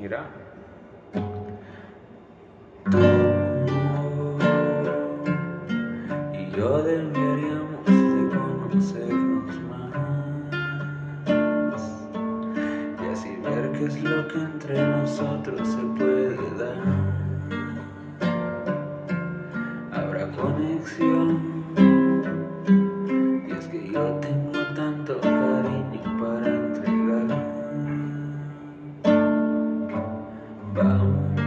Mira, Tú y yo deberíamos de conocernos más y así ver qué es lo que entre nosotros se puede dar. Habrá conexión y es que yo tengo tanto cariño para entregar. Vamos